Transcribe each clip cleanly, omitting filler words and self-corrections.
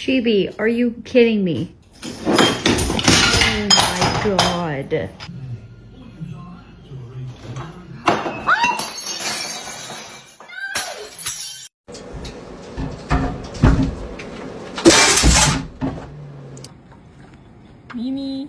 Chibi, are you kidding me? Oh my god. 미미.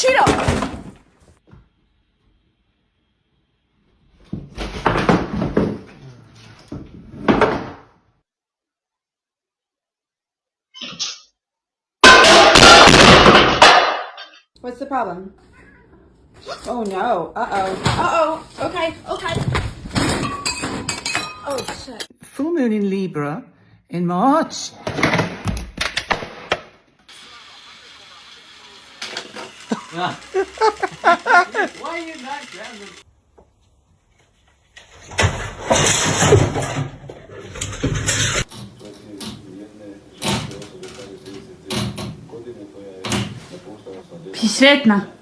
출력! What's the problem? Oh no. Uh-oh. Uh-oh. Okay. Okay. Oh shit. Full moon in Libra in March. Why are you not grabbing? Сретна.